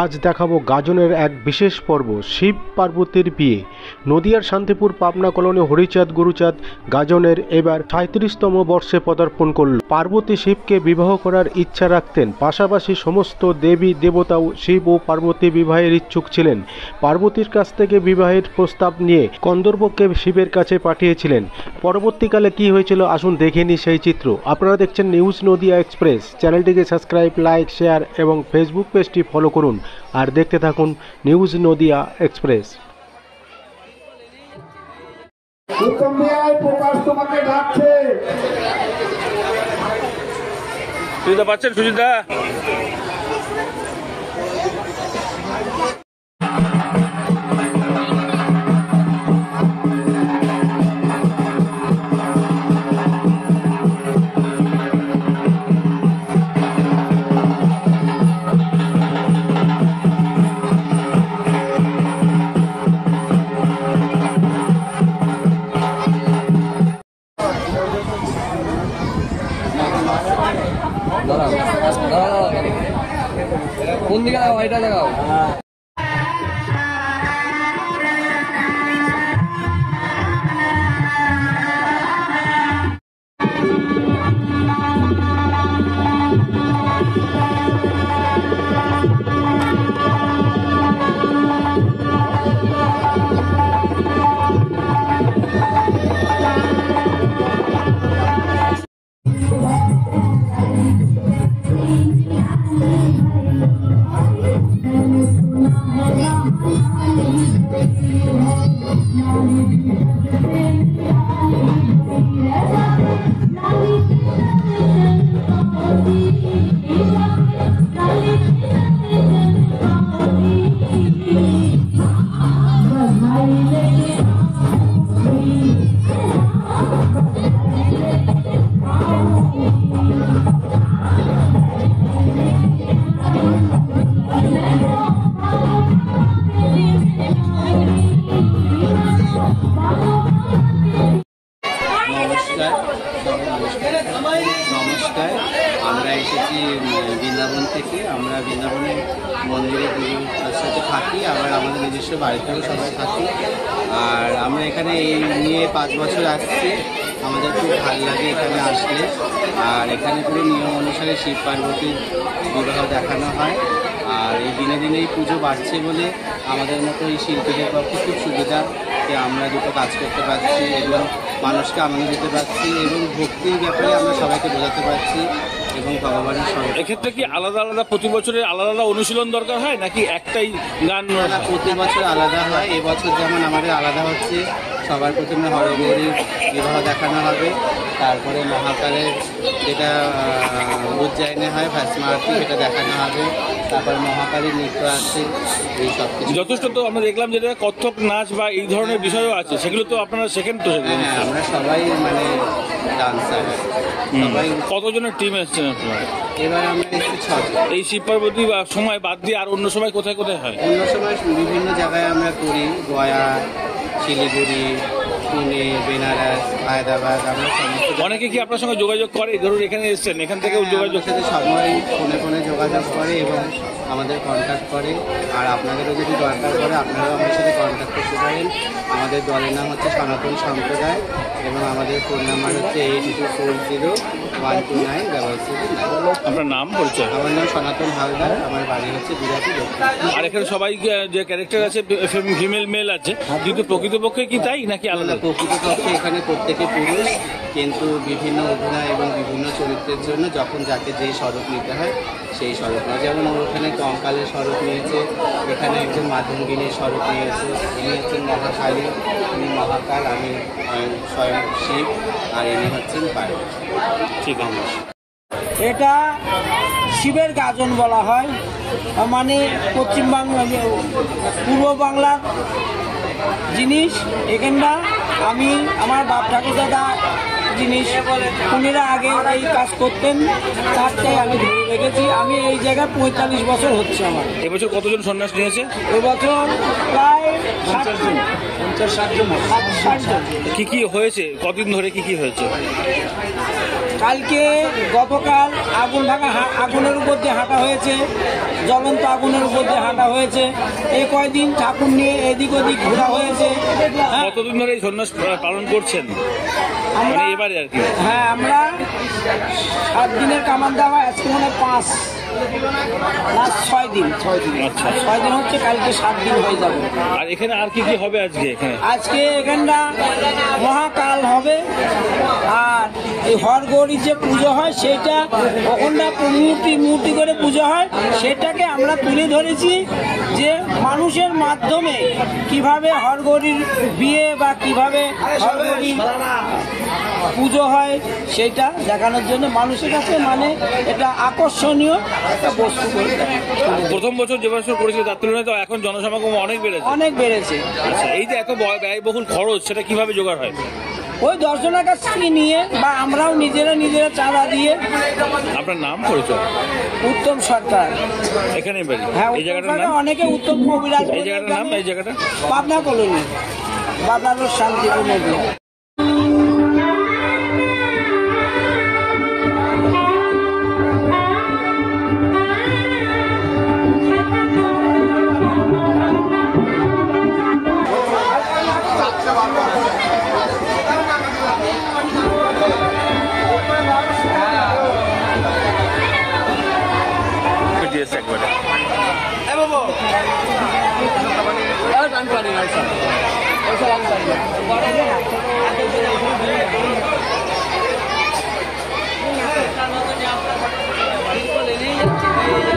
আজ দেখাবো গাজনের এক বিশেষ পর্ব, শিব পার্বতীর বিয়ে। নদিয়ার শান্তিপুর পাবনা কলোনি হরিচাঁদ গুরুচাঁদ গাজনের এবার ৩৭তম বর্ষে পদার্পণ করল। পার্বতী শিবকে বিবাহ করার ইচ্ছা রাখতেন, পাশাপাশি সমস্ত দেবী দেবতাও শিব ও পার্বতী বিবাহের ইচ্ছুক ছিলেন। পার্বতীর কাছ থেকে বিবাহের প্রস্তাব নিয়ে কন্দর্পকে শিবের কাছে পাঠিয়েছিলেন। পরবর্তীকালে কি হয়েছিল আসুন দেখে নিই সেই চিত্র। আপনারা দেখছেন নিউজ নদিয়া এক্সপ্রেস। চ্যানেলটিকে সাবস্ক্রাইব, লাইক, শেয়ার এবং ফেসবুক পেজটি ফলো করুন আর দেখতে থাকুন নিউজ নদিয়া এক্সপ্রেস। সুজিতা পাচ্ছেন? সুজিতা কোন দিকে লাগাও? এটা লাগাও। নমস্কার, আমরা এসেছি বৃন্দাবন থেকে। আমরা বৃন্দাবনে মন্দিরে গুরুর সাথে থাকি, আবার আমাদের নিজস্ব বাড়িতেও সবাই থাকি। আর আমরা এখানে এই নিয়ে 5 বছর আসছি। আমাদের খুব ভালো লাগে এখানে আসলে। আর এখানে পুরো নিয়ম অনুসারে শিব পার্বতীর বিবাহ দেখানো হয়। আর এই দিনে দিনে এই পুজো বাড়ছে বলে আমাদের মতো এই শিল্পীদের পক্ষে খুব সুবিধা যে আমরা দুটো কাজ করতে পারছি এবং মানুষকে আনন্দ দিতে পারছি এবং ভক্তির ব্যাপারে আমরা সবাইকে বোঝাতে পারছি এবং ভগবানের সঙ্গে। এক্ষেত্রে কি আলাদা আলাদা প্রতি বছরের আলাদা আলাদা অনুশীলন দরকার হয় নাকি একটাই গান? প্রতি বছর আলাদা হয়। এবছর যেমন আমাদের আলাদা হচ্ছে, সবার প্রথমে হরগৌরীর বিবাহ দেখানো হবে, তারপরে মহাকালের যেটা উজ্জয়নে হয় ভস্ম আরতি সেটা দেখানো হবে, তারপর মহাকালীর নৃত্য আছে। এই সব কিছু যথেষ্ট তো আমরা দেখলাম যেটা কত্থক নাচ বা এই ধরনের বিষয়ও আছে, সেগুলো তো আপনারা শেখেন তো? হ্যাঁ, আমরা সবাই মানে ডান্সার। সবাই। কতজনের টিম এসছেন আপনারা? এবার আমরা এসেছি 6 জন। এই শিব পার্বতী সময় বাদ দিয়ে আর অন্য সময় কোথায় কোথায় হয়? অন্য সময় বিভিন্ন জায়গায় আমরা করি, গয়া, শিলিগুড়ি, পুনে, বেনারস, হায়দ্রাবাদ। আমরা অনেকে কি আপনার সঙ্গে যোগাযোগ করে? ধরুন এখানে এসছেন, এখান থেকেও যোগাযোগ সাথে সবাই ফোনে যোগাযোগ করে এবং আমাদের কন্ট্যাক্ট করে। আর আপনাদেরও যদি দরকার পড়ে আপনারাও আমার সাথে কন্ট্যাক্ট করতে পারেন। আমাদের দলের নাম হচ্ছে সনাতন সম্প্রদায় এবং আমাদের ফোন নাম্বার হচ্ছে 8240129777। আপনার নাম পরিচয়? আমার নাম সনাতন হালদার, আমার বাড়ি হচ্ছে বিরাটি। আর এখানে সবাই যে ক্যারেক্টার আছে ফিমেল মেল আছে, কিন্তু প্রকৃতপক্ষে কি তাই নাকি আলাদা? প্রকৃতপক্ষে এখানে প্রত্যেকে পুরুষ, কিন্তু বিভিন্ন অভিনয় এবং বিভিন্ন চরিত্রের জন্য যখন যাকে যেই স্বরূপ নিতে হয় সেই স্বরূপ নেয়। যেমন ওখানে কঙ্কালের স্বরূপ নিয়েছে, এখানে একজন মাধ্যমগিনীর স্বরূপ নিয়েছে। ইনি হচ্ছেন মহাকালী, ইনি মহাকাল, আমি স্বয়ং শিব, আর ইনি হচ্ছেন পার্বতী। ঠিক আছে। এটা শিবের গাজন বলা হয়, মানে পশ্চিমবাংলা পূর্ব বাংলার জিনিস। এখানটা আমি আমার বাপ ঠাকুরদাদা জিনিস উনিরা আগে এই কাজ করতেন, তারটাই আমি ধরে রেখেছি। আমি এই জায়গায় 45 বছর হচ্ছে আমার। এবছর কতজন সন্ন্যাস নিয়েছে? এবছর প্রায় 50 জন। কি কি হয়েছে? কদিন ধরে কি কি হয়েছে? কালকে গতকাল আগুনের উপর দিয়ে হাঁটা হয়েছে, জ্বলন্ত আগুনের উপর দিয়ে হাঁটা হয়েছে। এই কয়দিন ঠাকুর নিয়ে এদিক ওদিক ঘোরা হয়েছে। হ্যাঁ, কতদিন ধরে এই সন্ন্যাস পালন করছেন? আমরা মানে এবারে আর কি। হ্যাঁ, আমরা 7 দিনের কামান দেওয়া, আজকে মনে 5 লাস্ট 6 দিন। আচ্ছা। 6 দিন হচ্ছে, কালকে 7 দিন হয়ে যাবে। আর এখানে আর কি কি হবে আজকে এখানে? আজকে এখানটা মহাকাল হবে, আর এই হরগৌরীর যে পুজো হয় সেটা ওখানটা মূর্তি করে পুজো হয়, সেটাকে আমরা তুলে ধরেছি যে মানুষের মাধ্যমে কিভাবে হরগৌরীর বিয়ে বা কিভাবে হরগৌরীর পুজো হয় সেটা দেখানোর জন্য মানুষের কাছে মানে এটা আকর্ষণীয় একটা বস্তু করে দেয়। প্রথম বছর যে বছর করেছিল তার তুলনায় তো এখন জনসমাগম অনেক বেড়েছে। অনেক বেড়েছে। আচ্ছা, এই যে এত ব্যয়বহুল খরচ, সেটা কিভাবে জোগাড় হয়? ওই দর্শনের কাছ থেকে নিয়ে বা আমরাও নিজেরা চাঁদা দিয়ে। আপনার নাম পরিচয়? উত্তম সরকার। এখানে বাড়ি? হ্যাঁ, এই জায়গাটার নাম? অনেকে উত্তম কবিরাজ। এই জায়গাটার নাম? এই জায়গাটা পাবনা কলোনি, পাবনা রোড, শান্তিপুর নদী। একবারে